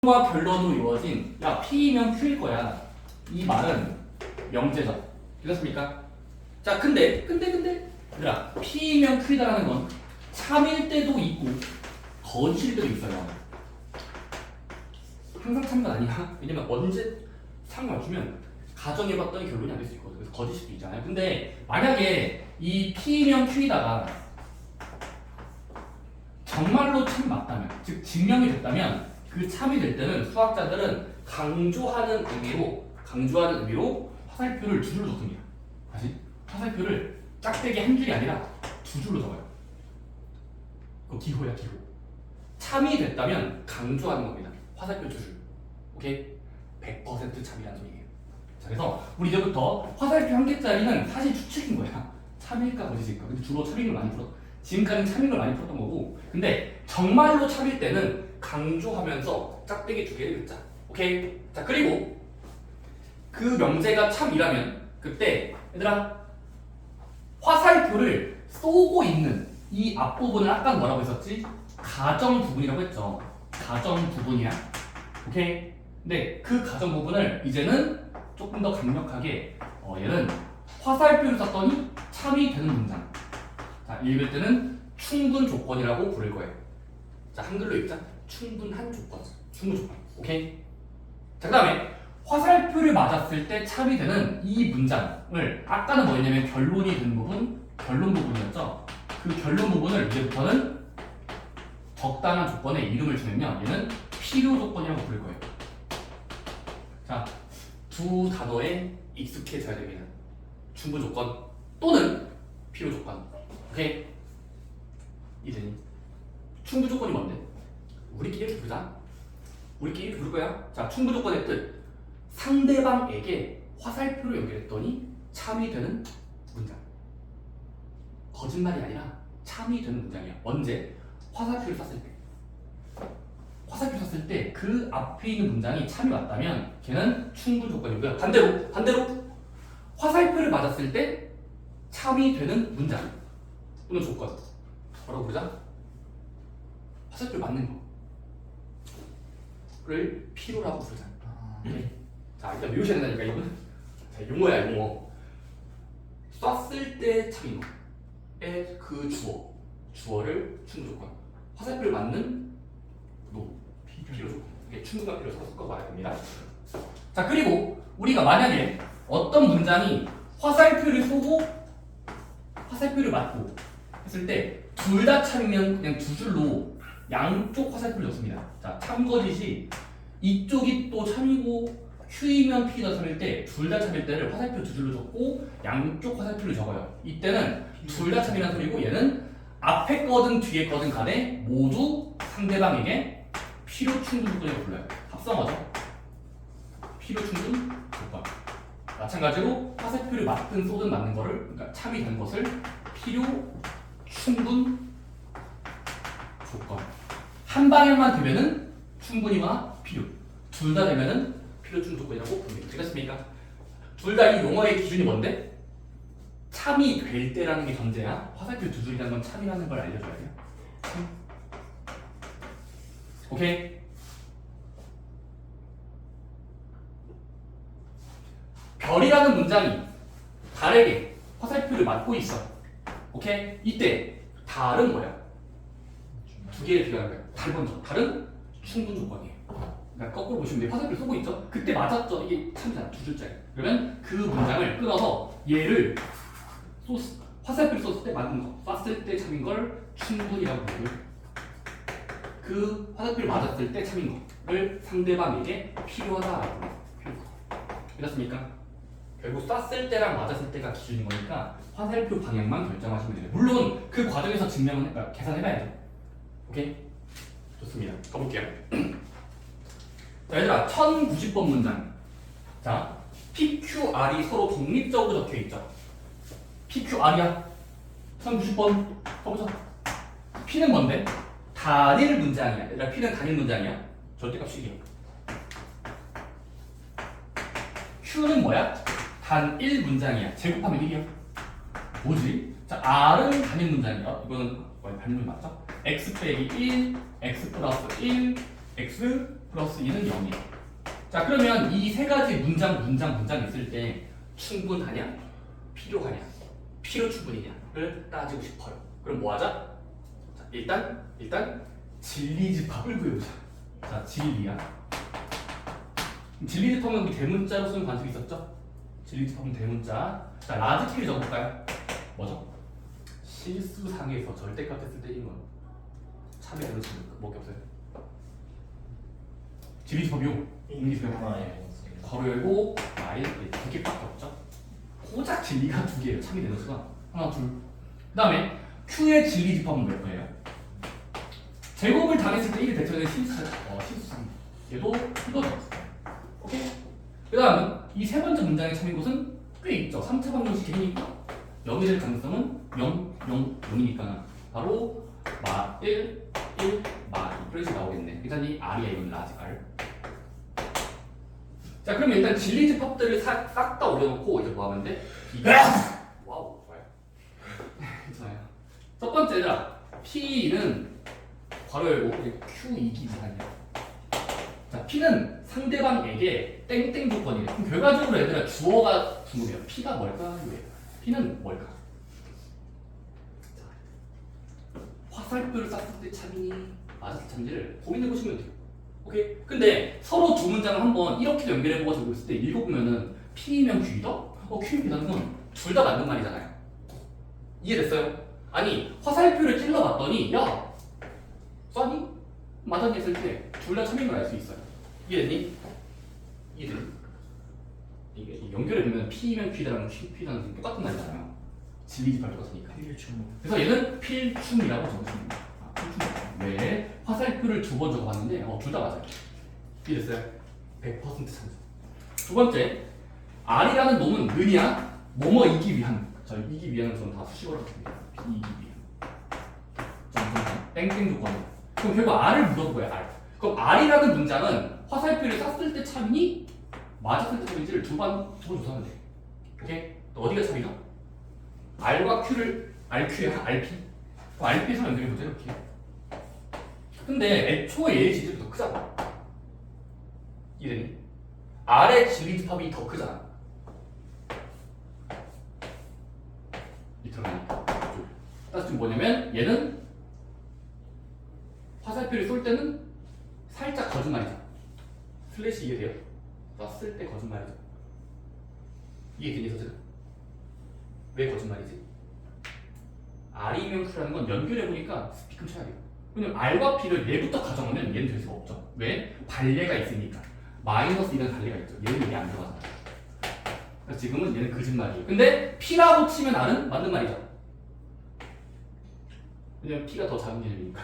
과 결론으로 이루어진 야 P이면 Q일 거야. 이 말은 명제죠. 되셨습니까? 자 근데 얘들아 P이면 Q이다라는 건 참일 때도 있고 거짓일 때도 있어요. 항상 참은 건 아니야. 왜냐면 언제 참을 맞추면 가정해봤더니 결론이 안 될 수 있거든. 그래서 거짓일 수도 있잖아요. 근데 만약에 이 P이면 Q이다가 정말로 참 맞다면, 즉 증명이 됐다면 그 참이 될 때는 수학자들은 강조하는 의미로 화살표를 두 줄로 적습니다. 다시 화살표를 짝대기 한 줄이 아니라 두 줄로 적어요. 그거 기호야 기호. 참이 됐다면 강조하는 겁니다. 화살표 두 줄. 오케이? 100% 참이라는 소리예요. 자, 그래서 우리 이제부터 화살표 한 개짜리는 사실 추측인 거야. 참일까 거짓일까. 근데 주로 참인 걸 많이 풀었. 지금까지는 참인 걸 많이 풀었던 거고. 근데 정말로 참일 때는 강조하면서 짝대기 두 개를 긋자. 오케이? 자, 그리고 그 명제가 참이라면 그때 얘들아 화살표를 쏘고 있는 이 앞부분을 아까 뭐라고 했었지? 가정 부분이라고 했죠. 가정 부분이야. 오케이? 근데 그 가정 부분을 이제는 조금 더 강력하게 얘는 화살표를 썼더니 참이 되는 문장. 자, 읽을 때는 충분 조건이라고 부를 거예요. 자, 한글로 읽자. 충분한 조건. 충분 조건. 오케이? 자, 그 다음에 화살표를 맞았을 때 참이 되는 이 문장을 아까는 뭐였냐면 결론이 된 부분, 결론 부분이었죠. 그 결론 부분을 이제부터는 적당한 조건에 이름을 주면요. 얘는 필요 조건이라고 부를 거예요. 자, 두 단어에 익숙해져야 됩니다. 충분 조건 또는 필요 조건. 오케이? 이제니 충분 조건이 뭔데? 우리끼리 부르자. 우리끼리 부를 거야. 자, 충분 조건의 뜻. 상대방에게 화살표로 연결했더니 참이 되는 문장. 거짓말이 아니라 참이 되는 문장이야. 언제? 화살표를 쐈을 때. 화살표 쐈을 때 그 앞에 있는 문장이 참이 왔다면 걔는 충분 조건이고요. 반대로 화살표를 맞았을 때 참이 되는 문장 또는 조건. 뭐라고 부르자? 화살표 맞는 거를 필요라고 부르자. 자, 일단 외우셔야 된다니까 이거는. 자, 용어야 용어. 쐈을 때 참인 거의 그 주어를 충분 조건. 화살표를 맞는 필요 조건. 이게 충분과 필요 서로 섞어 봐야 됩니다. 자, 그리고 우리가 만약에 어떤 문장이 화살표를 쏘고 화살표를 맞고 했을 때 둘 다 참이면 그냥 두 줄로 양쪽 화살표를 넣습니다. 자, 참거짓이 이쪽이 또 참이고 Q이면 P가 참일 때 둘 다 참일 때를 화살표 두 줄로 적고 양쪽 화살표를 적어요. 이때는 둘 다 참이라는 소리고 얘는 앞에 거든 뒤에 거든 간에 모두 상대방에게 필요 충분 조건이라고 불러요. 합성어죠. 필요 충분 조건. 마찬가지로 화살표를 맞든 쏘든 맞는 거를, 그러니까 참이 된 것을 필요 충분 조건. 한 방향만 되면은 충분히와 필요. 둘 다 되면은 필요 충분 조건이라고 부릅니다. 되겠습니까? 둘 다 이 용어의 기준이 뭔데? 참이 될 때라는 게 전제야. 화살표 두 줄이라는 건 참이라는 걸 알려줘야 돼요. 오케이? 별이라는 문장이 달에게 화살표를 맞고 있어. 오케이? 이때 달은 뭐야? 두 개를 비교하는 거야. 달 먼저. 달은 충분 조건이에요. 그러니까 거꾸로 보시면 돼요. 화살표 쏘고 있죠? 그때 맞았죠? 이게 참이잖아. 두 줄짜리. 그러면 그 문장을 끊어서 얘를 화살표를 쏘을 때 맞는 거. 쐈을 때 참인 걸 충분이라고 부르고 그 화살표를 맞았을 때 참인 거를 상대방에게 필요하다라고 불러요. 이렇습니까? 결국 쐈을 때랑 맞았을 때가 기준인 거니까 화살표 방향만 결정하시면 돼요. 물론 그 과정에서 증명은 계산해봐야 돼요. 오케이? 좋습니다. 가볼게요. 자, 얘들아 1090번 문장. 자, PQR이 서로 독립적으로 적혀있죠. PQR이야. 1090번 가보자. P는 뭔데? 단일 문장이야. 얘들아 P는 단일 문장이야. 절대값 1이야. Q는 뭐야? 단일 문장이야. 제곱하면 1이야. 뭐지? 자, R은 단일 문장이야. 이거는 단일 문장 맞죠? X 빼기 1, X 플러스 1, X 플러스 2는 0이야. 자, 그러면 이 세 가지 문장 있을 때 충분하냐? 필요하냐? 필요 충분이냐를 따지고 싶어요. 그럼 뭐 하자? 자, 일단 진리집합을 구해보자. 자, 진리야. 진리집합은 우리 대문자로 쓰는 관습이 있었죠? 진리집합은 대문자. 자, 라지키를 적어볼까요? 뭐죠? 실수상에서 절대값 했을 때 이건 참여되는 뭐밖에 없어요. 진리집합이요. 괄호 열고 마일 두 개밖에 없죠. 고작 진리가 두 개예요. 참여되는 수가 하나, 둘. 그다음에 Q의 진리집합은 몇 거예요? 제곱을 당했을 때 1이 대처되는 실수상. 얘도 이거죠. 오케이? 그 다음은 이 세 번째 문장에 참인 곳은 꽤 있죠. 3차 방정식 K니까 0이 될 가능성은 0, 0, 0이니까 바로 마 1, 1, 마 2. 그런 식으로 나오겠네. 일단 이 R이야. 이건 라지 R. 자, 그럼 일단 진리집합들을 싹 다 올려놓고 이제 뭐 하면 돼? 와우, 좋아요. 괜찮아요. 첫 번째 얘들아, P는 괄호 열고 Q2기 이상이야. 자, P는 상대방에게 땡땡 조건이래. 그럼 결과적으로 얘들아 주어가 중요해요. P가 뭘까? P는 뭘까? 자, 화살표를 쐈을 때 참이니 맞았을 참인지를 고민해보시면 돼요. 오케이? 근데 서로 두 문장을 한번 이렇게 연결해보고 적고 있을 때 읽어보면은 P면 Q이다? Q면 Q다는 건 둘 다 맞는 말이잖아요. 이해됐어요? 아니 화살표를 찔러봤더니 야 쏘니? 맞았니? 했을 때 둘 다 참인 걸 알 수 있어요. 이해됐니? 이해됐니? 이게 연결해보면 P면 Q다랑 Q다는 건 똑같은 말이잖아요. 진리집합 똑같으니까. 그래서 얘는 필충이라고 적어주는 거예요. 왜? 화살표를 두 번 적어봤는데 둘 다 맞아요. 이해됐어요? 100% 참조. 두 번째, R이라는 놈은 는이야 뭐뭐이기 위한. 자, 이기 위한은 저는 다 수식어로 합니다. 이기 위한. 땡땡 조건. 그럼 결국 R을 물어본 거야. R. 그럼 R이라는 문장은 화살표를 쐈을 때 참이니 맞았을 때 참인지를 두 번 조사하면 돼. 오케이? 또 어디가 참이나? R과 Q를 RQ야 RP. RP에서 연결해보자 이렇게. 근데 애초에 얘의 질이 더 크잖아. 이해되니? R의 진리집합이 더 크잖아. 밑으로 가니까. 따라서 지금 뭐냐면 얘는 화살표를 쏠 때는 살짝 거짓말이죠. 슬래시 이해돼요? 쐈을 때 거짓말이죠. 이해되니 서지금? 왜 거짓말이지? R이면 Q라는 건 연결해보니까 스피큼 쳐야 돼요. 왜냐면 R과 P를 얘부터 가정하면 얘는 될 수가 없죠. 왜? 발레가 있으니까. 마이너스 1은 발레가 있죠. 얘는 여기 안 들어가잖아요. 그래서 지금은 얘는 거짓말이에요. 근데 P라고 치면 R은 맞는 말이죠. 왜냐면 P가 더 작은 개념이니까.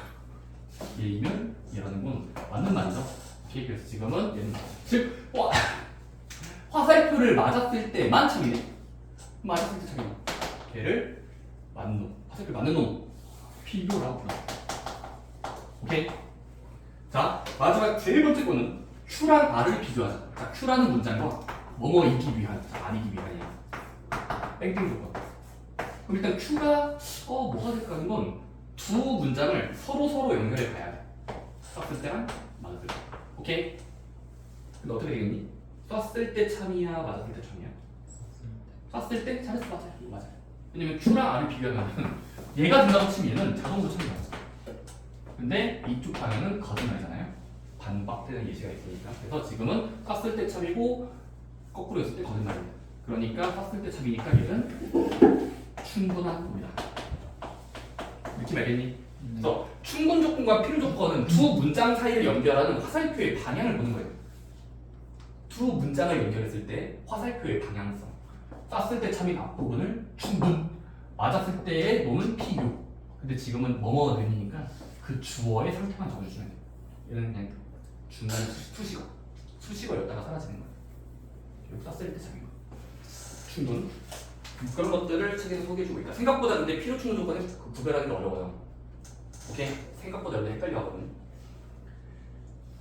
얘이면 얘라는 건 맞는 말이죠. 오케이? 그래서 지금은 얘는 즉 화살표를 맞았을 때만 참이네. 맞았을 때 참이네. 걔를 맞는 놈. 화살표 맞는 놈. P교라고 불러요. 오케이? 자, 마지막 세 번째 거는 Q랑 R을 비교하자. 자, Q라는 문장과 뭐뭐이기 위한. 자, 아니기 위한이야. 땡땡 조건. 그럼 일단 Q가 뭐가 될까 하는 건 두 문장을 서로 연결해 봐야 돼. 썼을 때랑 맞았을 때. 오케이? 근데 어떻게 되겠니? 썼을 때 참이야, 맞았을 때 참이야? 썼을 때 잘했어, 맞아요. 맞아요. 왜냐면 Q랑 R을 비교하면 얘가 된다고 치면 얘는 자동으로 참이 맞아. 근데 이쪽 방향은 거짓말이잖아요. 반박되는 예시가 있으니까. 그래서 지금은 쐈을 때 참이고 거꾸로 했을 때 거짓말입니다. 그러니까 쐈을 때 참이니까 얘는 충분한 놈이다. 느낌 알겠니? 그래서 충분 조건과 필요 조건은 두 문장 사이를 연결하는 화살표의 방향을 보는 거예요. 두 문장을 연결했을 때 화살표의 방향성. 쐈을 때 참인 앞부분을 충분, 맞았을 때의 놈은 필요. 근데 지금은 뭐뭐가 되니까 그 주어의 상태만 적어주시면 돼요. 얘는 그냥 중간에 수식어였다가 사라지는 거예요. 여기 쐈을 때 참인 거. 충분. 그런 것들을 책에서 소개해주고 있다. 생각보다 근데 필요 충분 조건은 구별하기가 어려워요. 오케이? 생각보다 여러분 헷갈려 하거든요.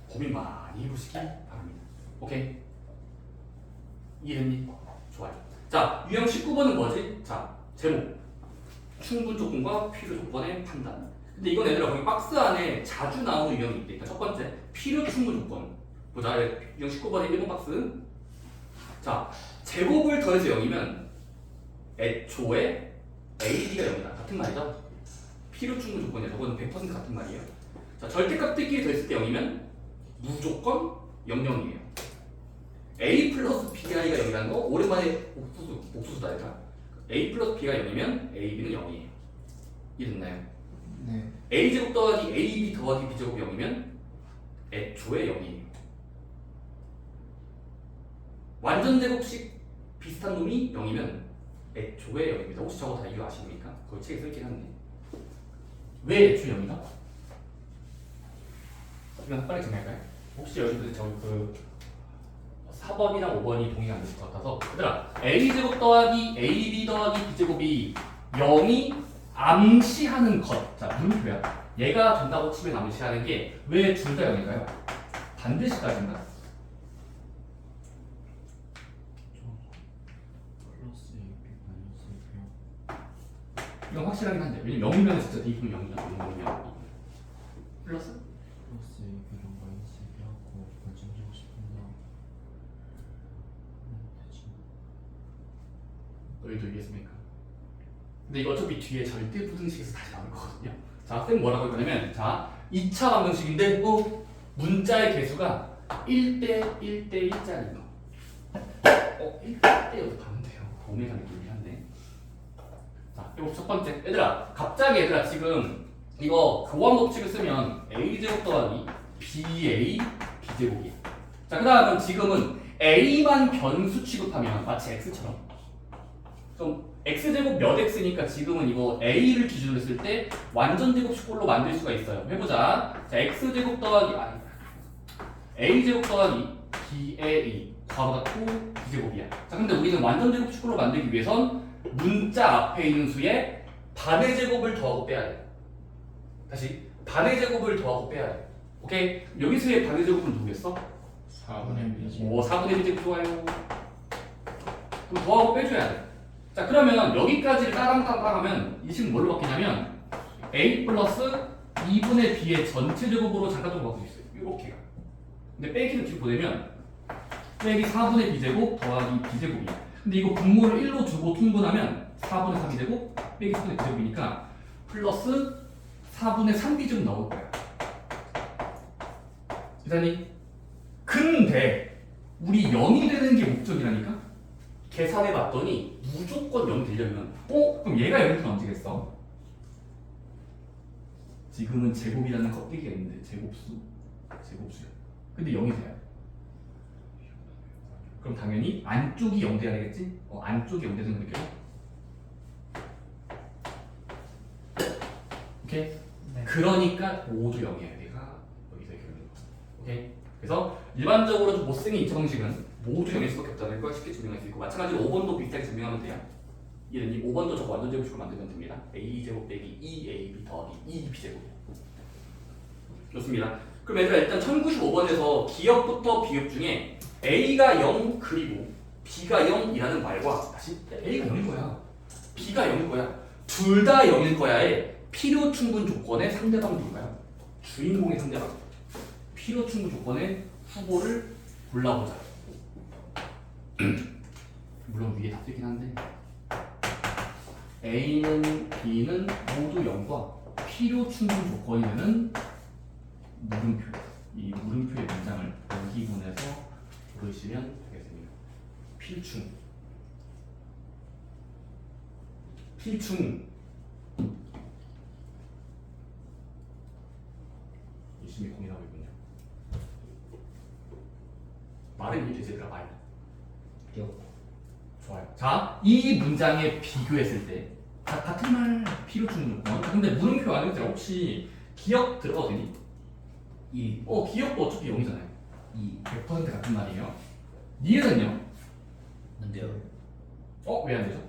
고민 많이 해보시기 바랍니다. 오케이? 이해됐니? 좋아요. 자, 유형 19번은 뭐지? 자, 제목. 충분 조건과 필요 조건의 판단. 근데 이건 얘들아 거기 박스 안에 자주 나오는 유형이 있대. 첫 번째, 필요 충분 조건. 보자. 유형 19번의 1번 박스. 자, 제곱을 더해서 0이면 애초에 AB가 0이다. 같은 말이죠? 필요 충분 조건이야. 저거는 100% 같은 말이에요. 자, 절대값들끼리 더했을 때 0이면 무조건 00이에요. A 플러스 B가 0이라는 거 오랜만에 옥수수다 얘가. A 플러스 B가 0이면 AB는 0이에요. 이해됐나요? 네. A제곱 더하기 AB 더하기 B제곱 0이면 애초에 0이에요. 완전 제곱식 비슷한 놈이 0이면 애초에 0입니다. 혹시 저거 다 이유 아십니까? 거기 책에 써있긴 한데. 왜 애초에 0이다? 이건 빨리 정리할까요? 혹시 여러분들 그 4번이랑 5번이 동의가 안 될 것 같아서 얘들아 A제곱 더하기 AB 더하기 B제곱이 0이 암시하는 것. 자, 물음표야. 얘가 된다고 치면 암시하는 게 왜 둘 다 0일까요? 반드시까지인가? 플러스 AB 마이너스 AB 이건 확실하긴 한데 왜냐면 0이면 진짜 대입은 0이야. 0이면 플러스? 플러스 AB랑 마이너스 AB 하고 결정지고 싶은데 되지. 너희도 이해했습니까? 근데 이거 어차피 뒤에 절대 부등식에서 다시 나올 거거든요. 자, 쌤 뭐라고 할 거냐면 자, 2차 방정식인데 문자의 개수가 1대 1대 1짜리 거. 1대 여기서 가면 돼요. 오메가 느낌이 한데. 자, 이거 첫 번째. 얘들아, 갑자기 얘들아 지금 이거 교환 법칙을 쓰면 A제곱 더하기 BA B제곱이야. 자, 그 다음은 지금은 A만 변수 취급하면 마치 X처럼 좀 X제곱 몇 X니까 지금은 이거 A를 기준으로 했을 때 완전 제곱식꼴로 만들 수가 있어요. 해보자. 자, X제곱 더하기 A제곱 더하기 BA 괄호 닫고 B제곱이야. 자, 근데 우리는 완전 제곱식꼴로 만들기 위해선 문자 앞에 있는 수에 반의 제곱을 더하고 빼야 돼. 다시 반의 제곱을 더하고 빼야 돼. 오케이? 여기 수의 반의 제곱은 누구였어? 4분의 B 오, 4분의 1 제곱 좋아요. 그럼 더하고 빼줘야 돼. 자, 그러면 여기까지를 따랑따랑 하면 이 식은 뭘로 바뀌냐면 A 플러스 2분의 B의 전체 제곱으로 잠깐적으로 바꿀 수 있어요. 이렇게가. 근데 빼기를 뒤로 보내면 빼기 4분의 B제곱 더하기 B제곱이야. 근데 이거 분모를 1로 주고 통분하면 4분의 3이 되고 빼기 4분의 B제곱이니까 플러스 4분의 3B제곱 나올 거야. 이사님, 근데 우리 0이 되는 게 목적이라니까? 계산해 봤더니 무조건 0 되려면 그럼 얘가 0이 되면 언제 겠어? 지금은 제곱이라는 껍데기가 있는데 제곱수야. 근데 0이 돼야 돼. 그럼 당연히 안쪽이 0 돼야 되겠지? 안쪽이 0 되는 느낌? 오케이? 네. 그러니까 모두 0이야. 내가 여기서 결론인 거. 오케이? 그래서 일반적으로 좀 못생긴 이 정식은 모두 0일 수밖에 없다는 걸 쉽게 증명할 수 있고 마찬가지로 5번도 비슷하게 증명하면 돼요. 이랬니 5번도 저거 완전 제곱식으로 만들면 됩니다. A제곱 빼기 2AB 더하기 2B제곱. 좋습니다. 그럼 얘들아 일단 1095번에서 기역부터 비역 중에 A가 0 그리고 B가 0이라는 말과 다시 A가 0일 거야. B가 0일 거야. 둘 다 0일 거야의 필요 충분 조건의 상대방 누굴까요? 주인공의 상대방. 필요 충분 조건의 후보를 골라보자. 물론 위에 다 쓰긴 한데 A는 B는 모두 0과 필요 충분 조건이 되는 물음표. 이 물음표의 문장을 여기분해서 고르시면 되겠습니다. 필충 열심히 고민하고 있군요. 말은 이해되지 얘들아 말. 좋아요. 자, 이 문장에 비교했을 때 같은 말 필요충 조건. 근데 물음표 안에 혹시 기억 들어가도 되니? 기억도 어차피 0이잖아요. 100% 같은 말이에요. 니은은요? 안 돼요. 왜 안 되죠?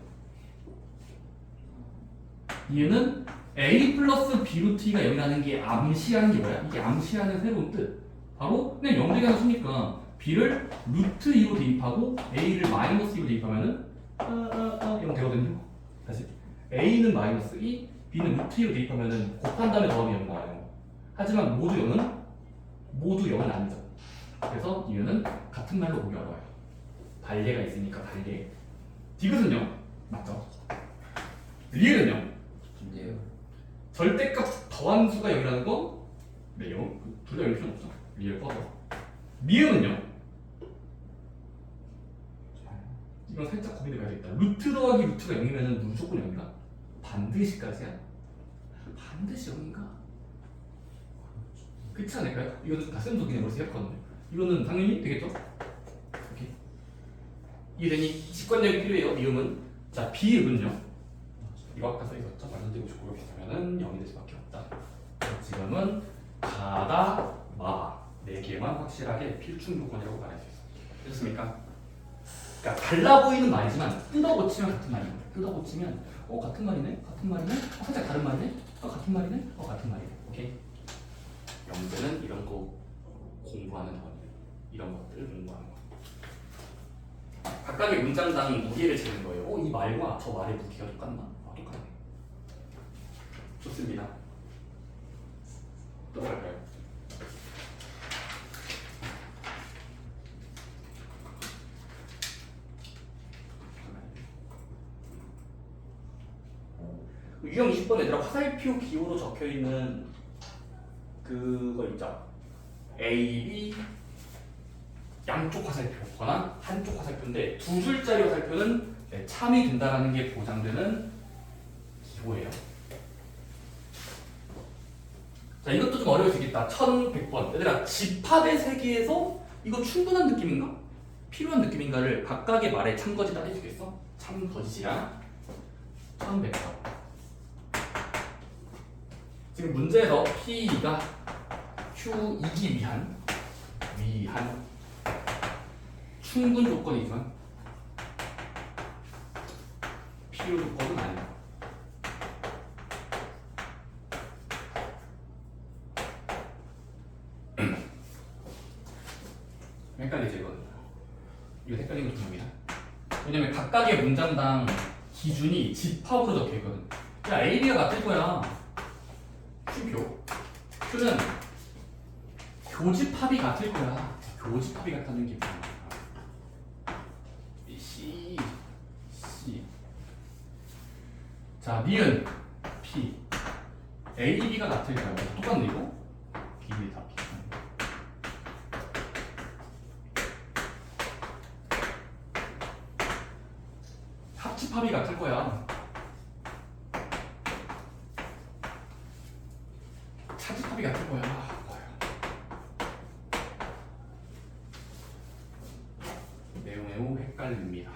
니은은 A 플러스 B 루트가 0이라는 게 암시하는 게 뭐야? 이게 암시하는 새로운 뜻. 바로 그냥 0 되게 하나 쓰니까 B를 루트 2로 대입하고 A를 마이너스 2로 대입하면은 0 되거든요. 다시 A는 마이너스 2, B는 루트 2로 대입하면은 곱한 다음에 더하면 0 나와요. 하지만 모두 0은 아니죠. 그래서 이유는 같은 말로 보기 어려워요. 발개가 있으니까 발개. 디귿은요? 맞죠? 리을은요? 근데요. 절대값 더함수가 0이라는 건 네요. 둘 다 0일 필요는 없죠. 리을 꺼서. 미음은요? 이건 살짝 고민해 봐야겠다. 루트 더하기 루트가 0이면 무조건 0인가? 반드시까지야? 반드시 0인가? 그렇지 않을까요? 이거는 다 쌤도 그냥 그렇게 생각하거든요. 이거는 당연히 되겠죠? 이렇게 이해되니? 직관력이 필요해요. 미음은. 자, 비음은요? 이거 아까 써있었죠? 발전되고 조건이 비슷하면은 0이 될 수밖에 없다. 지금은 가다, 마, 네 개만 확실하게 필충 조건이라고 말할 수 있어요. 됐습니까? 그러니까 달라 보이는 말이지만 뜯어고치면 같은 말이에요. 뜯어고치면 같은 말이네? 같은 말이네? 살짝 다른 말이네? 같은 말이네? 같은 말이네. 오케이? 영재는 이런 거 공부하는 거예요. 이런 것들 공부하는 거. 각각의 문장당 무게를 재는 거예요. 이 말과 저 말의 무게가 똑같나? 똑같네. 좋습니다. 또 갈까요? 유형 20번 얘들아 화살표 기호로 적혀있는 그거 있죠? A, B 양쪽 화살표거나 한쪽 화살표인데 두 줄짜리 화살표는 참이 된다는 게 보장되는 기호예요. 자, 이것도 좀 어려울 수 있겠다. 1100번. 얘들아, 집합의 세계에서 이거 충분한 느낌인가? 필요한 느낌인가를 각각의 말에 참거짓 해주겠어? 참거짓이랑 1100번. 지금 문제에서 P가 Q이기 위한 충분 조건이지만 필요 조건은 아니다. 헷갈리죠 이거는. 이거 헷갈리는 거 중요합니다. 왜냐면 각각의 문장당 기준이 집합으로 적혀있거든. 야, A, B가 같을 거야. Q표. Q는 교집합이 같을 거야. 교집합이 같다는 게 뭐야? C. 자, 니은 P. A, B가 같을 거야. 똑같네 이거? B 다 비슷한 거. 합집합이 같을 거야. 차집합이 같을 거야. 매우 헷갈립니다.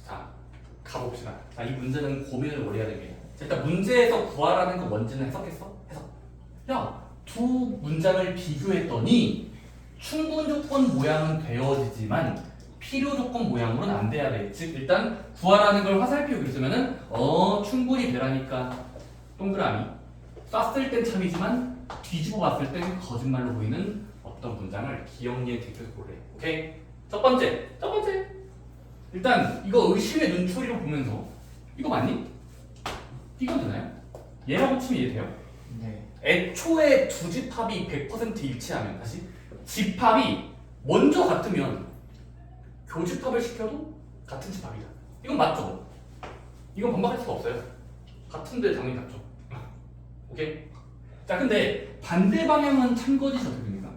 자, 가봅시다. 자, 이 문제는 고민을 오래 해야 됩니다. 자, 일단 문제에서 구하라는 거 뭔지는 해석했어? 해석. 야, 두 문장을 비교했더니 충분 조건 모양은 되어지지만 필요 조건 모양으로는 안 돼야 돼. 즉 일단 구하라는 걸 화살표 그렸으면은 충분히 되라니까 동그라미. 쐈을 땐 참이지만 뒤집어 봤을 땐 거짓말로 보이는 어떤 문장을 기억니에 대표해서 볼래. 오케이? 첫 번째. 일단 이거 의심의 눈초리로 보면서 이거 맞니? 이건 되나요? 얘라고 치면 이해 돼요? 네. 애초에 두 집합이 100% 일치하면 다시 집합이 먼저 같으면 교집합을 시켜도 같은 집합이다. 이건 맞죠? 이건 반박할 수가 없어요. 같은데 당연히 같죠. 오케이? 자, 근데 반대 방향은 참거짓이 어떻게 됩니까?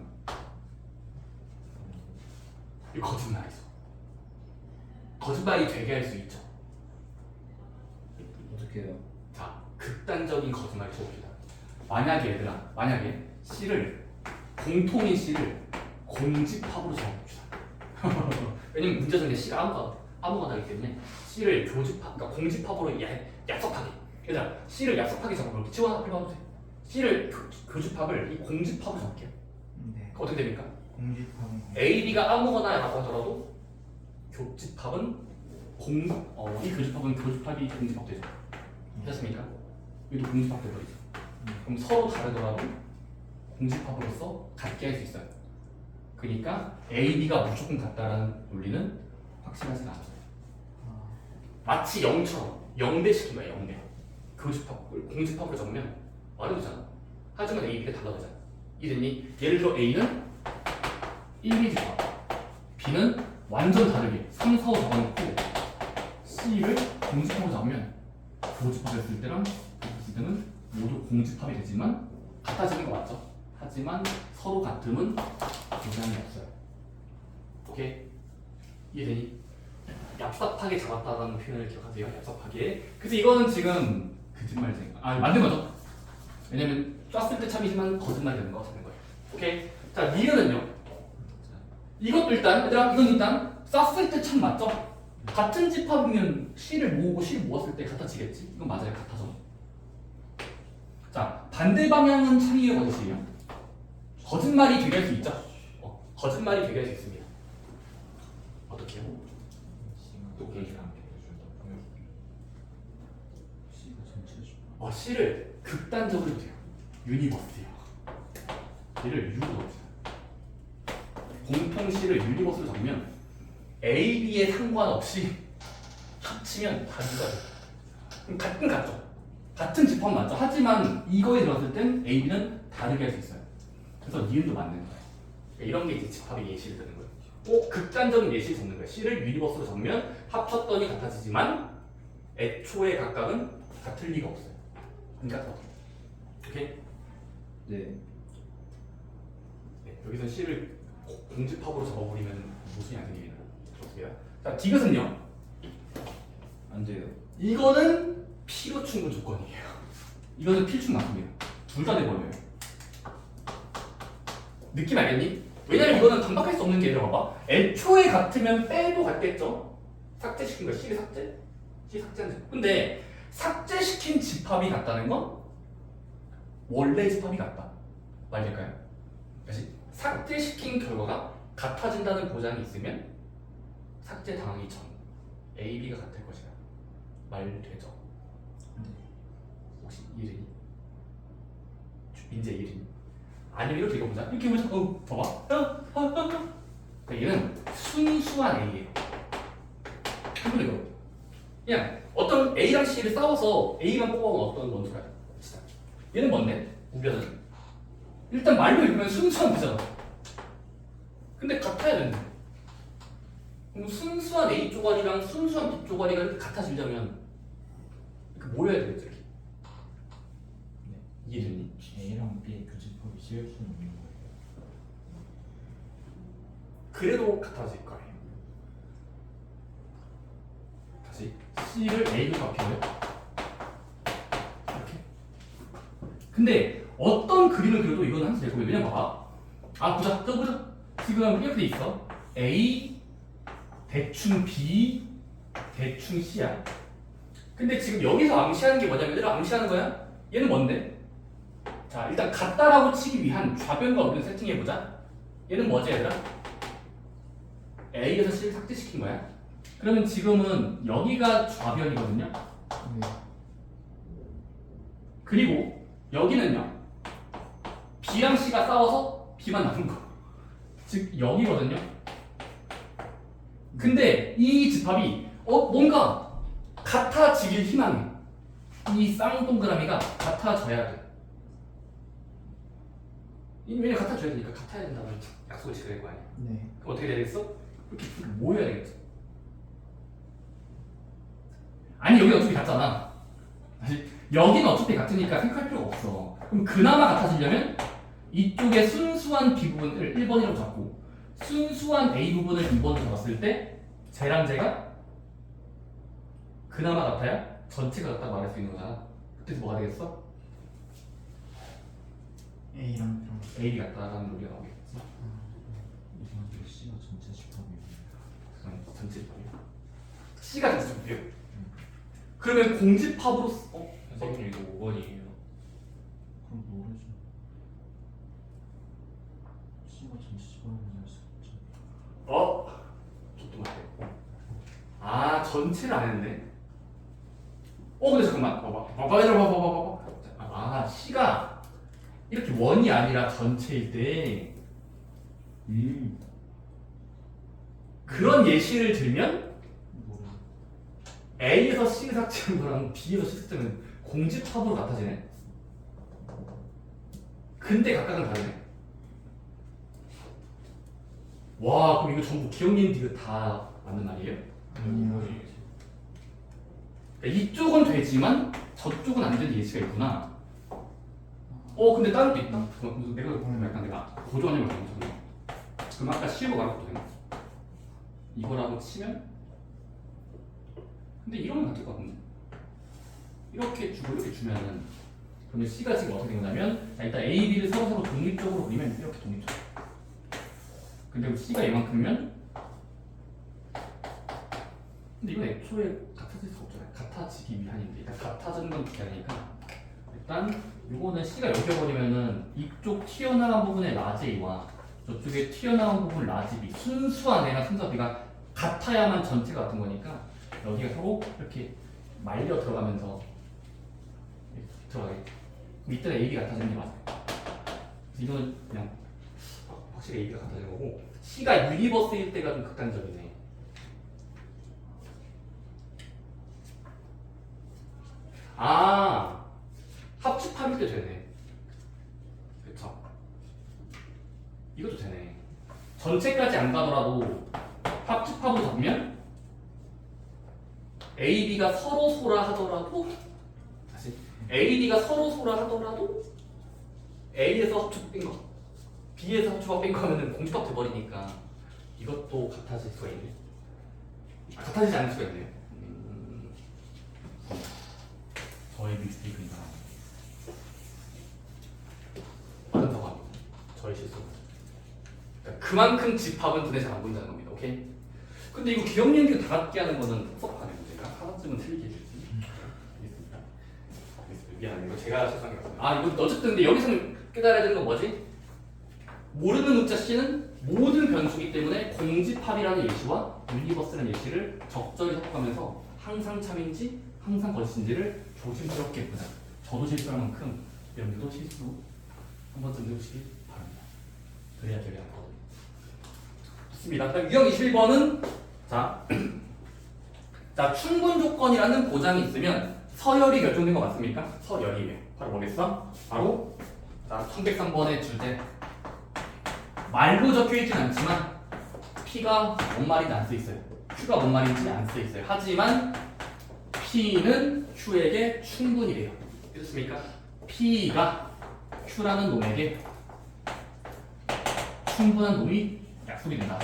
이거 거짓말이죠. 거짓말이 되게 할 수 있죠. 어떻게 해요? 자, 극단적인 거짓말이 좋습니다. 만약에 얘들아, 만약에 C를 공통인 C를 공집합으로 정합시다. 왜냐면 문제 중에 C가 아무거나 하기 때문에 C를 교집합, 그러니까 공집합으로 얍삽하게. 얘들아, C를 얍삽하게 잡아볼게. 지원 앞에 봐도 돼. C를 교집합을 이 공집합으로 정할게요. 네. 어떻게 됩니까? 공집합은 A, B가 아무거나라고 하더라도 교집합은 이 교집합은 교집합이 공집합 되죠. 됐습니까? 여기도 공집합 돼버리죠. 그럼 서로 다르더라도 공집합으로서 같게 할 수 있어요. 그러니까 A, B가 무조건 같다라는 논리는 확실하지가 않아요. 마치 0처럼 0대 시킨 거야. 0대. 교집합을 공집합으로 적으면 말이 되잖아. 하지만 A, B가 달라지잖아. 이랬니? 예를 들어 A는 1, 2 집합, B는 완전 다르게 3, 4, 5 적어놓고 C를 공집합으로 잡으면 교집합했을 때랑 했을 때는 모두 공집합이 되지만 같아지는 거 맞죠? 하지만 서로 같음은 보장이 없어요. 오케이? 이해되니? 얍삽하게 잡았다는 표현을 기억하세요. 얍삽하게. 그래서 이거는 지금 거짓말쟁이. 만든 거죠. 왜냐면 쐈을 때 참이지만 거짓말 되는 거 되는 거예요. 오케이? 자, 니은은요. 이것도 일단 얘들아, 이건 일단 쐈을 때 참 맞죠? 같은 집합이면 C를 모으고 C를 모았을 때 같아지겠지? 이건 맞아요. 같아져. 자, 반대 방향은 참이에요, 거짓이에요? 거짓말이 되게 할 수 있죠? 거짓말이 되게 할 수 있습니다. 어떻게 해요? C가 전체 C를 극단적으로 해도 돼요. 유니버스요. 얘를 U로 넣읍시다. 공통 C를 유니버스로 적으면 A, B에 상관없이 합치면 다 U가 돼요. 그럼 같은 같죠? 같은 집합 맞죠? 하지만 이거에 들어갔을 땐 A, B는 다르게 할 수 있어요. 그래서 니은도 맞는 거예요. 이런 게 이제 집합의 예시를 드는 거예요. 꼭 극단적인 예시를 적는 거예요. C를 유니버스로 적으면 합쳤더니 같아지지만 애초에 각각은 같을 리가 없어요. 그러니까 더. 오케이? 네. 네, 여기서 C를 공집합으로 적어버리면 모순이 안 생기는 거예요. 좋습니다. 자, 디귿은요. 안 돼요. 이거는 필요 충분 조건이에요. 이거는 필충 맞습니다. 둘 다 내버려요. 느낌 알겠니? 왜냐면 이거는 반박할 수 없는 게 들어봐봐. 애초에 같으면 빼도 같겠죠? 삭제시킨 거야. C를 삭제? C 삭제한 집. 근데 삭제시킨 집합이 같다는 건 원래 집합이 같다. 말 될까요? 다시 삭제시킨 결과가 같아진다는 보장이 있으면 삭제 당하기 전 A, B가 같을 것이다. 말 되죠? 네. 혹시 이름이? 민재 이름이? 아니면 이렇게 읽어보자. 이렇게 보자. 봐봐. 얘는 순수한 A예요. 한번 읽어. 그냥 어떤 A랑 C를 싸워서 A만 뽑아오면 어떤 원수가 있다. 얘는 뭔데? 우변은. 일단 말로 읽으면 순수한 B잖아. 근데 같아야 되는데. 그럼 순수한 A 쪼가리랑 순수한 B 쪼가리가 이렇게 같아지려면 이렇게 모여야 되겠죠. 이렇게. 네. 이해됐니? A랑 B의 교집합이 씌울 수는 없는 거예요. 그래도 같아질 거예요. 다시 C를 A로 잡혀요. 이렇게. 근데 어떤 그림을 그려도 이건 항상 될 거예요. 왜냐면 봐봐. 보자. 떠보자. 지금 이렇게 돼 있어. A 대충 B 대충 C야. 근데 지금 여기서 암시하는 게 뭐냐면 얘들아 암시하는 거야? 얘는 뭔데? 자, 일단 같다라고 치기 위한 좌변과 우변 세팅해보자. 얘는 뭐지 얘들아? A에서 C를 삭제시킨 거야. 그러면 지금은 여기가 좌변이거든요. 네. 그리고 여기는요. B랑 C가 싸워서 B만 남은 거. 즉 여기거든요. 근데 이 집합이 뭔가 같아지길 희망해. 이 쌍동그라미가 같아져야 돼. 왜냐면 같아져야 되니까 같아야 된다는 약속을 지켜야 될 거 아니야. 네. 그럼 어떻게 되겠어? 이렇게 모여야 되겠지. 아니 여기 어차피 같잖아. 여기는 어차피 같으니까 생각할 필요가 없어. 그럼 그나마 같아지려면 이쪽에 순수한 B 부분을 1번이라고 잡고 순수한 A 부분을 2번으로 잡았을 때 쟤랑 쟤가 그나마 같아야 전체가 같다고 말할 수 있는 거잖아. 그때서 뭐가 되겠어? A랑 B랑 A, B 같다라는 논리가 나오겠지. 이상하게 C가 전체 집합이에요. 그럼 전체 집합이야. C가 전체 집합이에요? 그러면 공집합으로 선생님 이거 5번이에요. 그럼 모르죠. C가 전체 집합이라고 할수 없죠. 저도 맞대. 아 전체를 안 했네. 근데 잠깐만. 봐봐. 아 C가 이렇게 원이 아니라 전체일 때 그런 예시를 들면 모르죠. A에서 C를 삭제한 거랑 B에서 C 삭제는 공집합으로 같아지네. 근데 각각은 다르네. 와 그럼 이거 전부 기억님 디귿 다 맞는 말이에요? 아니요. 그러니까 이쪽은 되지만 저쪽은 안 되는 예시가 있구나. 근데 다른 게 있다. 그럼 내가 약간 내가 고조하는 걸 잘못했네. 그럼 아까 C로 말한 것도 되나? 이거라고 치면 근데 이러면 같을 것 같은데 이렇게 주고 이렇게 주면은 그러면 C가 지금 어떻게 된 거냐면 자 일단 A, B를 서로 독립적으로 그리면 이렇게 독립적으로 근데 그럼 C가 이만큼이면 근데 이건 애초에 같아질 수 없잖아요. 같아지기 위한인데 일단 같아지는 건 그게 아니니까 일단 이거는 C가 여겨버리면은 이쪽 튀어나온 부분의 라지 A와 저쪽에 튀어나온 부분 라지 B 순수한 A나 순수한 B가 같아야만 전체가 같은 거니까 여기가 서로 이렇게 말려 들어가면서 들어가게. 그럼 이때는 AB 같아지는 게 맞아요. 그래서 이거는 그냥 확실히 AB가 같아지는 거고 C가 유니버스일 때가 좀 극단적이네. 합집합일 때 되네. 그쵸? 이것도 되네. 전체까지 안 가더라도 합집합으로 잡으면 A, B가 서로 소라 하더라도 다시 A, B가 서로 소라 하더라도 A에서 합축 뺀 거, B에서 합축 뺀 거 하면은 공집합 돼버리니까 이것도 같아질 수가 있네. 같아지지 않을 수가 있네요. 저의 미스테이크인가? 맞은 사과입니다. 저의 실수. 그러니까 그만큼 집합은 눈에 잘 안 보인다는 겁니다. 오케이? 근데 이거 기억 연기를 다 같게 하는 거는 섭섭하네 문제가. 하나쯤은 틀리게 해주지. 알겠습니다. 미안해요. 이거 제가 실수한 게 같습니다. 이거 어쨌든 근데 여기서는 깨달아야 되는 건 뭐지? 모르는 문자 C는 모든 변수이기 때문에 공집합이라는 예시와 유니버스라는 예시를 적절히 섞어가면서 항상 참인지 항상 거짓인지를 조심스럽게 보자. 저도 실수할 만큼 여러분들도 실수 한 번쯤 해보시기 바랍니다. 그래야 되게 않거든요. 좋습니다. 그럼 유형 21번은 자 충분 조건이라는 보장이 있으면 서열이 결정된 거 맞습니까? 서열이에요. 바로 뭐겠어? 바로 자 1103번의 주제 말로 적혀있진 않지만 P가 뭔 말인지 안 써있어요. Q가 뭔 말인지 안 써있어요. 하지만 P는 Q에게 충분이래요. 됐습니까? P가 Q라는 놈에게 충분한 놈이 약속이 된다.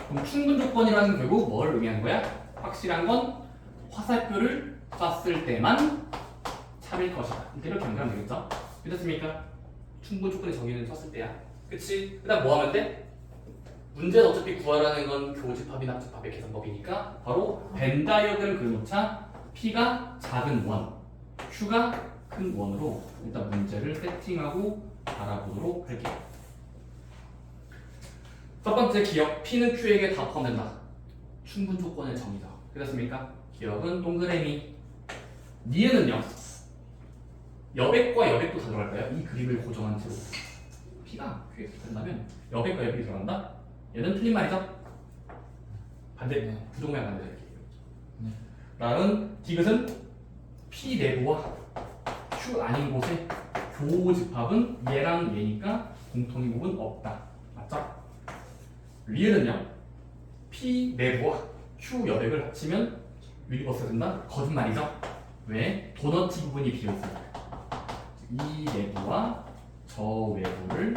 그럼 충분 조건이라는 건 결국 뭘 의미하는 거야? 확실한 건 화살표를 쐈을 때만 차릴 것이다. 이렇게 연결하면 되겠죠? 됐습니까? 충분 조건의 정의는 쐈을 때야. 그치? 그 다음 뭐 하면 돼? 문제는 어차피 구하라는 건 교집합이나 합집합의 계산법이니까 바로 벤 다이어그램 그려놓자. P가 작은 원, Q가 큰 원으로 일단 문제를 세팅하고 알아보도록 할게요. 첫 번째 기억, P는 Q에게 다 포함된다. 충분 조건의 정의다. 그렇습니까? 기억은 동그라미. 니은은요? 여백과 여백도 다 들어갈까요? 이 그림을 고정한 채로 P가 Q에 된다면 여백과 여백이 들어간다? 얘는 틀린 말이죠? 반대, 부동량 반대 이렇게. 다음은 디귿은 P 내부와 Q 아닌 곳에 교집합은 얘랑 얘니까 공통인 곱은 없다. 맞죠? 위에는요. P 내부와 Q 여백을 합치면 유니버스가 된다? 거짓말이죠? 왜? 도너츠 부분이 비어있습니다. 이 내부와 저 외부를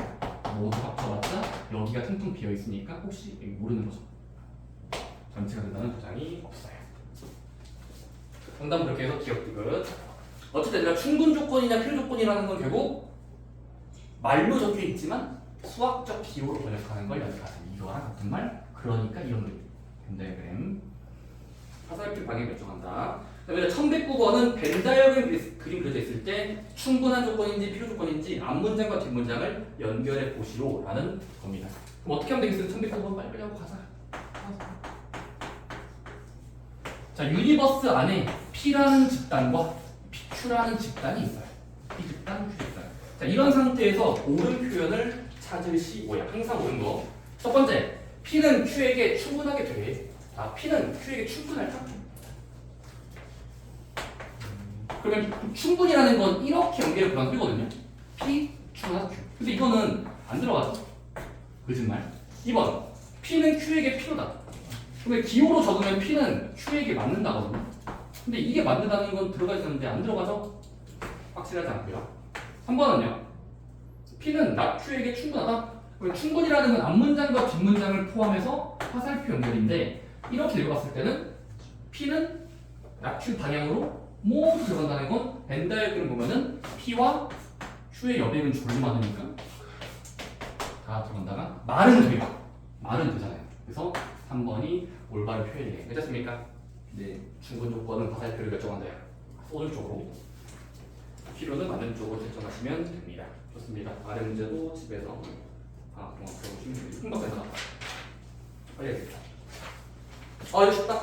모두 합쳐봤자 여기가 퉁퉁 비어있으니까 혹시 모르는 거죠. 전체가 된다는 보장이 없어요. 정답은 그렇게 해서 기억 디귿. 어쨌든 충분 조건이냐 필요 조건이라는 건 결국 말로 적혀 있지만 수학적 기호로 번역하는 걸 연습하세요. 이거랑 같은 말, 그러니까 이런 느낌. 벤다이어그램. 화살표 방향 결정한다. 그다음에 1109번은 벤다이어그램 그림 그려져 있을 때 충분한 조건인지 필요 조건인지 앞문장과 뒷문장을 연결해 보시오라는 겁니다. 그럼 어떻게 하면 되겠어요? 1109번 빨리 하고 가자. 자, 유니버스 안에 P라는 집단과 PQ라는 집단이 있어요. P 집단, Q 집단. 자, 이런 상태에서 옳은 표현을 찾으시오야. 항상 옳은 거. 첫 번째, P는 Q에게 충분하게 돼. 아, P는 Q에게 충분할까? 그러면 충분이라는 건 이렇게 연결해 보면 되거든요. P, Q나 Q. 근데 이거는 안 들어가죠. 거짓말. 2번, P는 Q에게 필요다. 근데 기호로 적으면 P는 Q에게 맞는다거든요. 근데 이게 맞는다는 건 들어가 있었는데 안 들어가죠? 확실하지 않고요. 3번은요. P는 나 Q에게 충분하다. 충분이라는 건 앞문장과 뒷문장을 포함해서 화살표 연결인데 이렇게 읽어봤을 때는 P는 나 Q 방향으로 모두 들어간다는 건 벤다이어그램 보면은 P와 Q의 여백은 졸리 많으니까 다 들어간다가 말은 돼요. 말은 되잖아요. 그래서 3번이 올바른 표현이에요. 괜찮습니까? 네. 충분 조건은 화살표를 결정한대요. 오른쪽으로. 필요는 맞는 쪽으로 결정하시면 됩니다. 좋습니다. 아래 문제도 집에서 동안 배워보시면 됩니다. 금방 끝나. 빨리 해야겠다. 이거 쉽다.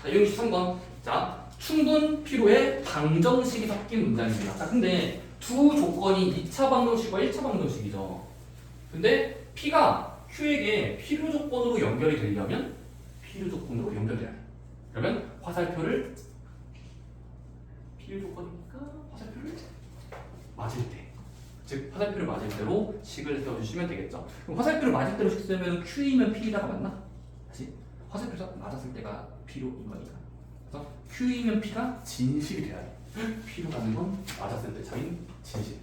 자, 63번. 자, 충분 필요에 방정식이 섞인 문장입니다. 자, 근데 두 조건이 2차 방정식과 1차 방정식이죠. 근데 P가 Q에게 필요 조건으로 연결이 되려면 필요 조건으로 연결돼야 돼. 그러면 화살표를 필요 조건이니까 화살표를 맞을 때, 즉 화살표를 맞을 대로 식을 세워주시면 되겠죠. 그럼 화살표를 맞을 대로 식 세우면 Q이면 P이다가 맞나? 다시 화살표가 맞았을 때가 P로인 거니까. 그래서 Q이면 P가 진실이 돼야 돼. P로 가는 건 맞았을 때 차인 진실.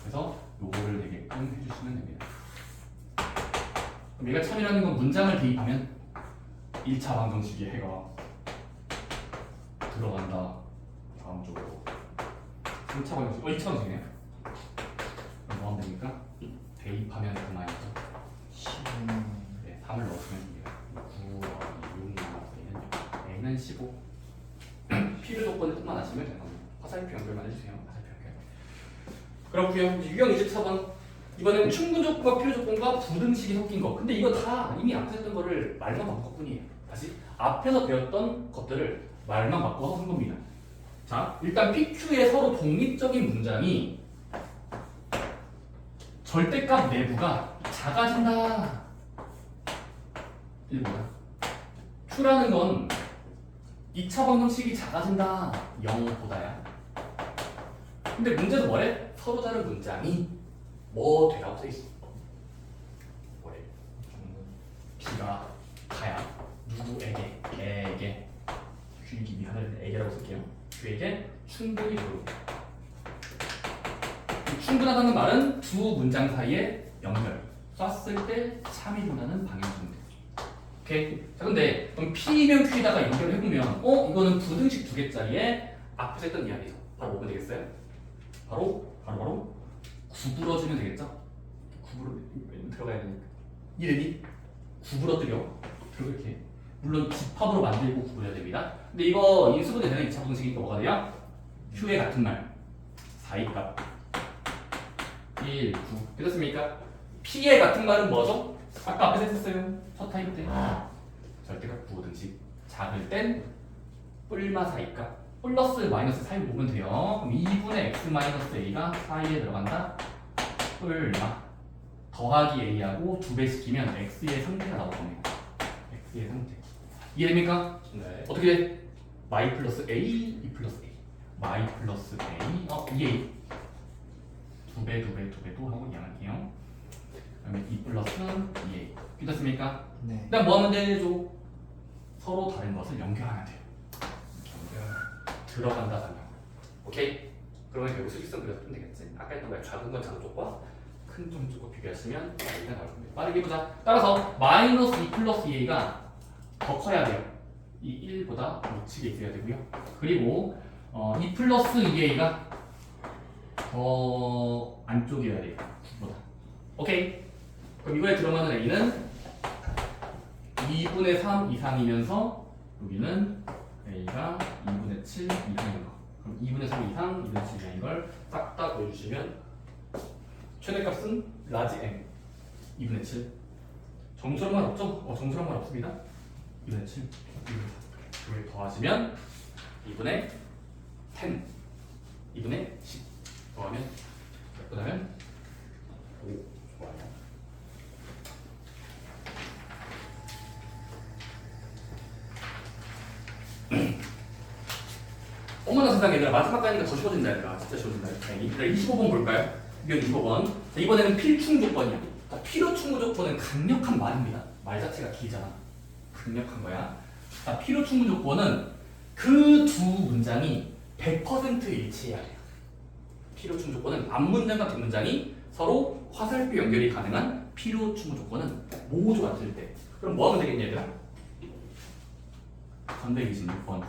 그래서 요거를 되게끔 해주시면 됩니다. 그럼 얘가 참이라는 건 문장을 대입하면 1차 방정식의 해가 들어간다. 다음 쪽으로 3차 방정식, 2차 방정식이네요. 그럼 뭐 하면 됩니까? 대입하면 그만이죠. 15. 네, 3을 넣으시면 됩니다. 9, 6 나왔으면 A는 15. 필요 조건을 뜻만 하시면 되는 겁니다. 화살표 연결만 해주세요. 화살표 연결. 그렇고요. 유형 24번. 이번엔 충분 조건과 필요 조건과 부등식이 섞인 거. 근데 이거 다 이미 앞에서 했던 거를 말만 바꾼 것 뿐이에요. 다시 앞에서 배웠던 것들을 말만 바꿔서 한 겁니다. 자, 일단 PQ의 서로 독립적인 문장이 절대값 내부가 작아진다. 이게 뭐야? Q라는 건 2차 방정식이 작아진다. 0보다야. 근데 문제도 뭐래? 서로 다른 문장이 뭐 되라고 써있어? 뭐래? B가 가야 누구에게? 에게. Q이기 미하는 에게라고 쓸게요. Q에게 충분히 들어오고. 충분하다는 말은 두 문장 사이에 연결. 썼을 때 참이보다는 방향성대. 오케이. 자, 근데 그럼 P면 Q에다가 연결해보면 이거는 부등식 두 개짜리에 앞에서 했던 이야기죠. 바로 뭐면 되겠어요? 바로 구부러주면 되겠죠? 들어가야 되니까. 이름이 구부러뜨려. 이렇게. 물론 집합으로 만들고 구부려야 됩니다. 근데 이거 인수분해 되는 2차 방정식이니까 뭐가 돼요? Q의 같은 말. 4의 값. 1, 9. 됐습니까? P의 같은 말은 뭐죠? 아까 앞에서 했었어요. 첫 타입 때. 절대값 부호등식. 작을 땐 뿔마 4의 값. 플러스 마이너스 사이 보면 돼요. 그럼 2분의 x 마이너스 a가 사이에 들어간다. 뿔마 더하기 a하고 2배 시키면 x의 상태가 나올 겁니다. x의 상태. 이해됩니까? 네. 어떻게 돼? y 플러스 a, e 플러스 a. y 플러스 a, 2a. 2배도 하고 이항할게요. 그다음에 2 플러스 2a. 괜찮습니까? 네. 그다음 뭐 하면 되죠? 서로 다른 것을 연결하면 돼요. 들어간다 단어. 오케이? 그러면 결국 수직선 그려주면 되겠지. 아까 했던 거야. 작은 건 작은 쪽과 큰 쪽과 비교하시면 A가 나올 겁니다. 빠르게 보자. 따라서 마이너스 2 플러스 2A가 더 커야 돼요. 이 1보다 우측에 있어야 되고요. 그리고 2 플러스 2A가 더 안쪽이어야 돼요. 9보다. 오케이? 그럼 이거에 들어가는 A는 2분의 3 이상이면서 여기는 A가 2분의 7 이상인 거. 그럼 2분의 3 이상, 2분의 7 이상인 걸 싹 다 보여주시면 최대값은 라지 M 2분의 7. 정수란 말 없죠? 정수란 말 없습니다. 2분의 7, 2분의 4. 그걸 더하시면 2분의 10, 2분의 10 더하면 몇 분 하면 5. 좋아요. 어머나 세상에 얘들아 마지막 가니까 더 쉬워진다 얘들아 진짜 쉬워진다. 얘들아 25번 볼까요? 이건 25번. 자, 이번에는 필충 조건이야. 자, 필요충 조건은 강력한 말입니다. 말 자체가 기잖아. 강력한 거야. 자, 필요충 조건은 그 두 문장이 100% 일치해야 돼요. 필요충 조건은 앞문장과 뒷문장이 서로 화살표 연결이 가능한 필요충 조건은 모두 같을 때. 그럼 뭐 하면 되겠냐 얘들아? 326번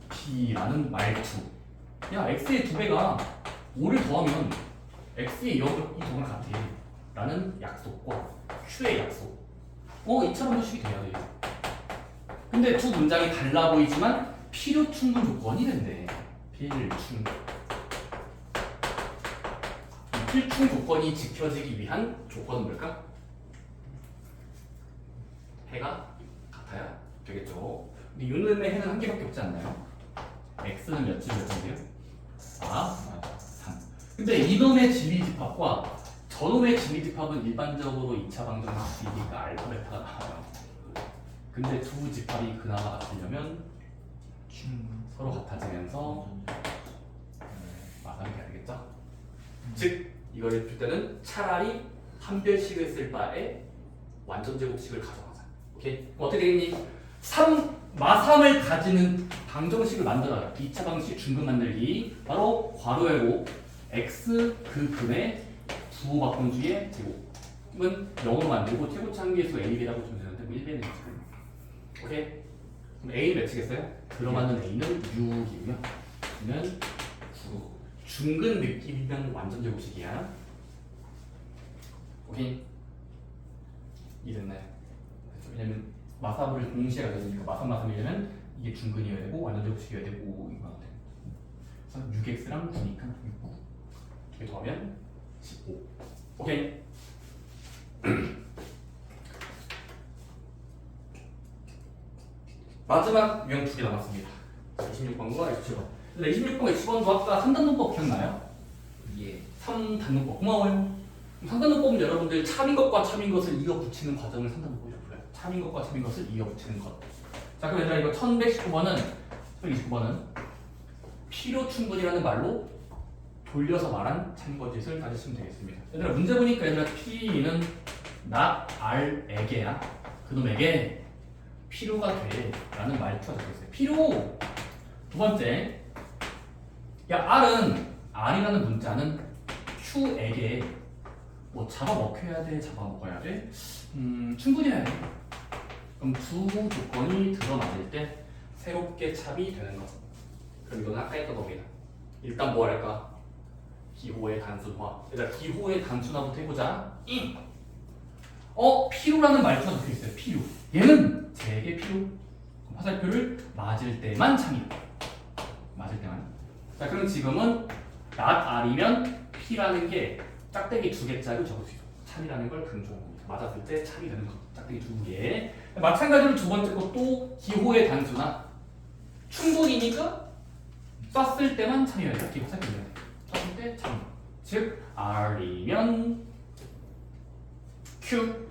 B라는 말투. 야 x의 2배가 5를 더하면 x의 2가 같아 라는 약속과 q의 약속. 이처럼 식이 돼야 돼요. 근데 두 문장이 달라 보이지만 필요 충분 조건이 된대. 필충. 이 필충 조건이 지켜지기 위한 조건은 뭘까? 해가 같아야 되겠죠. 근데 요놈의 해는 한 개밖에 없지 않나요? x는 몇 점이에요? 4, 3. 근데 이놈의 진리집합과 저놈의 진리집합은 일반적으로 2차 방정식이니까 알파벳하가 나와요. 근데 두 집합이 그나마 같으려면 서로 같아지면서 마감이 돼야 되겠죠? 즉 이걸 줄 때는 차라리 한별식을 쓸 바에 완전 제곱식을 가져가자. 오케이? 어떻게 되겠니? 마삼을 가지는 방정식을 만들어요. 2차 방식 중근 만들기. 바로 괄호 열고 x 그 근의 부호 바꿈주의 제곱. 이건 0으로 만들고 최고치 한계수 AB라고 좀 되는데 뭐 1배는 지금. 오케이? 그럼 A는 몇이겠어요? 들어맞는 A는 6이고요. B는 9. 중근 느낌이면 완전 제곱식이야. 오케이? 이해됐나요? 왜냐면 마사부를 동시에 가져야 되니까 마삼이려면 이게 중근이어야 되고 완전 제곱식이어야 되고 이거 같아. 그래서 6x랑 9니까 6, 9. 이렇게 더하면 15. 오케이? 마지막 유형 2개 남았습니다. 26번과 27번. 근데 26번과 27번도 아까 3단원법 기억나요? 예. 3단원법 고마워요. 3단원법은 여러분들 참인 것과 참인 것을 이어 붙이는 과정을 3단원법이라고 불러요. 참인 것과 참인 것을 이어 붙이는 것. 자, 그럼 얘들아 이거 1119번은 1129번은 필요 충분이라는 말로 돌려서 말한 참거짓을 따지시면 되겠습니다. 얘들아 문제 보니까 얘들아 P는 not R에게야. 그놈에게 필요가 돼 라는 말투가 적혀있어요. 필요. 두 번째, 야 R은 R이라는 문자는 Q에게 뭐 잡아먹혀야 돼, 잡아먹어야 돼? 충분히 해야 돼. 그럼 두 조건이 들어맞을 때 새롭게 찹이 되는 것. 그럼 이거는 아까 했던 겁니다. 일단 뭐 할까? 기호의 단순화. 얘들아 기호의 단순화부터 해보자. 필요라는 말투가 적혀있어요. 필요. 얘는 제게 필요. 화살표를 맞을 때만 참이다. 맞을 때만. 자 그럼 지금은 not R이면 P라는 게 짝대기 2개짜리 적을 수 있어. 참이라는 걸 강조한 겁니다. 맞았을 때 참이 되는 것. 짝대기 2개. 마찬가지로 두 번째 것도 기호의 단순화. 충분이니까 썼을 때만 참이어야 돼. 기호 살펴야 돼. 썼을 때 참. 즉 R이면 Q.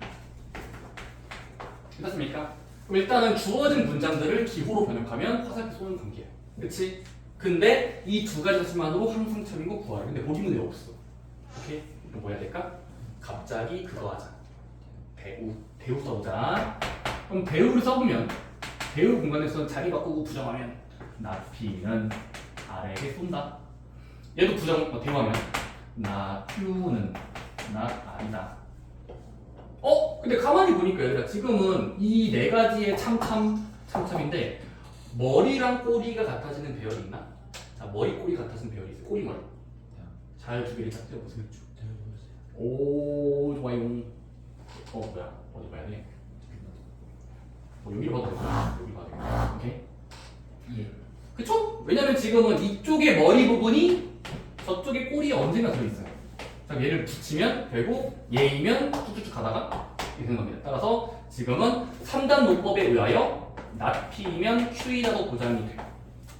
됐습니까? 그럼 일단은 주어진 문장들을 기호로 번역하면 화살표 쏘는 관계예요. 그치? 근데 이 두 가지 사실만으로 항상참인 거 구하래. 근데 보기 문제 없어. 오케이? 그럼 뭐 해야 될까? 갑자기 그거 하자. 대우 써보자. 그럼 대우를 써보면 대우 공간에서 자리 바꾸고 부정하면 나 P는 R에게 쏜다. 얘도 대우하면 나 Q는 나 R이다. 근데 가만히 보니까 얘들아 지금은 이 네 가지의 참참인데 머리랑 꼬리가 같아지는 배열이 있나? 자, 머리 꼬리 같아지는 배열이 있어. 꼬리 머리. 잘 두 개를 딱 떼어보세요. 오 좋아요. 뭐야? 어디 봐야 돼? 여기로 봐도 되구나. 여기 봐도 되구나. 오케이. 예. 그쵸? 왜냐면 지금은 이쪽의 머리 부분이 저쪽의 꼬리에 언젠가 들어있어요. 자, 얘를 붙이면 결국 얘이면 쭉쭉쭉 가다가 이렇게 되는 겁니다. 따라서 지금은 3단 노법에 의하여 not P이면 Q이라도 보장이 돼요.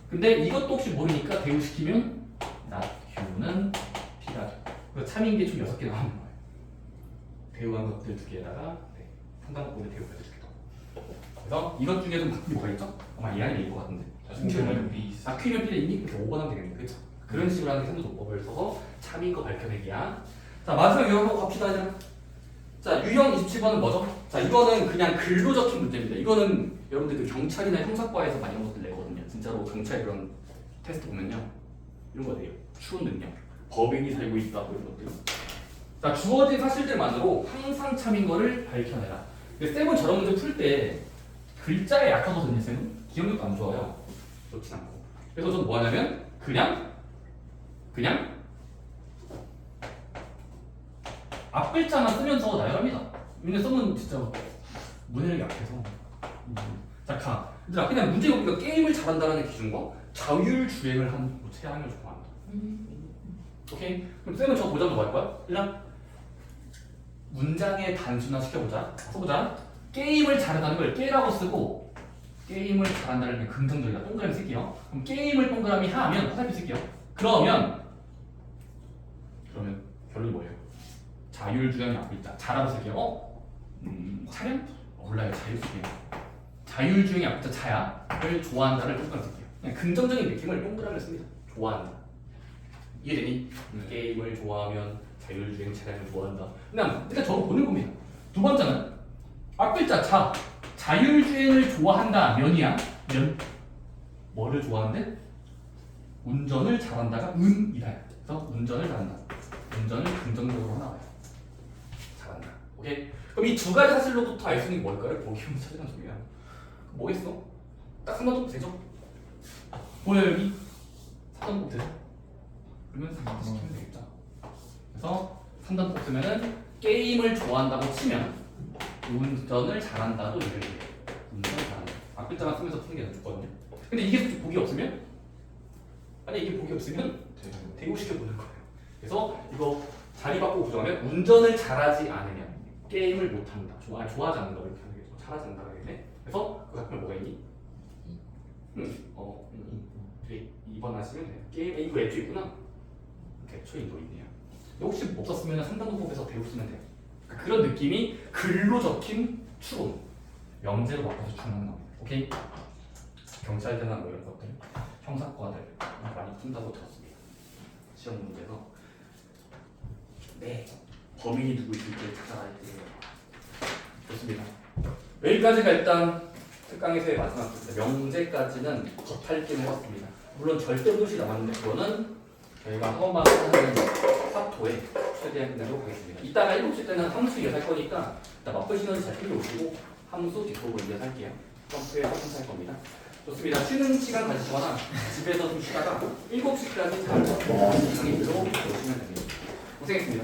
근데 이것도 혹시 모르니까 대우시키면 not Q는 P가 돼요. 그래서 참인 게 총 6개 나오는 거예요. 대우한 것들 2개에다가 3단 노법에 대우가 2개. 그래서 이것 중에도 바뀐 게 뭐가 있죠? 아마 이 안에 있을 것 같은데. Q면 B 있어. Q면 P를 있니? 그래서 5번 하면 되겠네. 그쵸? 그런 식으로 하는 게 3단 노법을 써서 참인 거 밝혀내기야. 자, 마지막 유형으로 갑시다. 이제. 자, 유형 27번은 뭐죠? 자, 이거는 그냥 글로 적힌 문제입니다. 이거는 여러분들 그 경찰이나 형사과에서 많이 이런 것들 내거든요. 진짜로 경찰 그런 테스트 보면요. 이런 거 돼요. 추운 능력, 법인이 살고 있다, 뭐 이런 것들. 자, 주어진 사실들만으로 항상 참인 거를 밝혀내라. 쌤은 저런 문제 풀 때 글자에 약하거든요, 쌤은. 기억력도 안 좋아요. 좋진 않고. 그래서 저는 뭐 하냐면, 그냥 앞 글자만 쓰면서 나열합니다. 근데 썸은 진짜 문해력이 약해서. 자, 얘들아 그냥 문제가 우리가 게임을 잘한다는 기준과 자율주행을 한 최상을 좋아한다. 오케이? 그럼 쌤은 저 보자마자 뭐 할 거야? 일단 문장에 단순화 시켜보자. 써보자. 게임을 잘한다는 걸 깨라고 쓰고 게임을 잘한다는 게 긍정적이다. 동그라미 쓸게요. 그럼 게임을 동그라미 하면 화살표 쓸게요. 그러면 결론이 뭐예요? 자율주행이 앞에 있다. 잘하고 쓸게요. 차량? 몰라요. 자율주행. 자율주행이 앞에 있다. 차야를 좋아한다를 동그라미 쓸게요. 그냥 긍정적인 느낌을 동그라미를 씁니다. 좋아한다. 이해되니? 게임을 좋아하면 자율주행 차량을 좋아한다. 그냥 저거 보는 겁니다. 두 번째는 앞 글자 자율주행을 좋아한다. 면이야. 면. 뭐를 좋아하는데? 운전을 잘한다가 이다. 그래서 운전을 잘한다. 운전을 긍정적으로 나와요. 잘한다. 오케이? 그럼 이 두 가지 사실로부터 알 수 있는 게 뭘까요? 보기 문 찾으란 소리야. 뭐겠어? 딱 3단 되죠? 보여요 여기? 3단 되죠? 그러면 3단 시키면 되겠죠? 그래서 3단 쓰면은 게임을 좋아한다고 치면 운전을 잘한다도 얘기해요. 운전을 잘한다. 앞 글자만 쓰면서 푸는 게 좋거든요. 근데 이게 복이 없으면? 아니 이게 복이 없으면 대우시켜 보는 거예요. 그래서 이거 자리 바꾸고 부정하면 운전을 잘하지 않으면 게임을 못한다. 좋아하지 않는다. 이렇게 하는 게 잘하지 않는다. 그러겠네. 그래서 그 앞에 뭐가 있니? 2번 하시면 돼요. 게임 이거 애초 있구나. 애초인도 있네요. 혹시 없었으면 3단원법에서 배우시면 돼요. 그러니까 그런 느낌이 글로 적힌 추론 명제로 바꿔서 추론하는 겁니다. 오케이? 경찰대나 뭐 이런 것들 형사과들 많이 푼다고 들었습니다. 시험 문제에서 범인이 누구 있을지 찾아가야 돼요. 좋습니다. 여기까지가 일단 특강에서의 마지막 부분입니다. 명제까지는 겉핥기를 해봤습니다. 물론 절대도시 남았는데 그거는 저희가 한번만 하는 사토에 최대한 끝내도록 하겠습니다. 이따가 7시 때는 함수 이어서 할 거니까 일단 마플 시너지 잘 챙겨오시고 함수 뒷부분 이어서 할게요. 점프해서 함수할 겁니다. 좋습니다. 쉬는 시간 가지거나 집에서 좀 쉬다가 7시까지 잘 강의로 오시면 됩니다. 고생했습니다.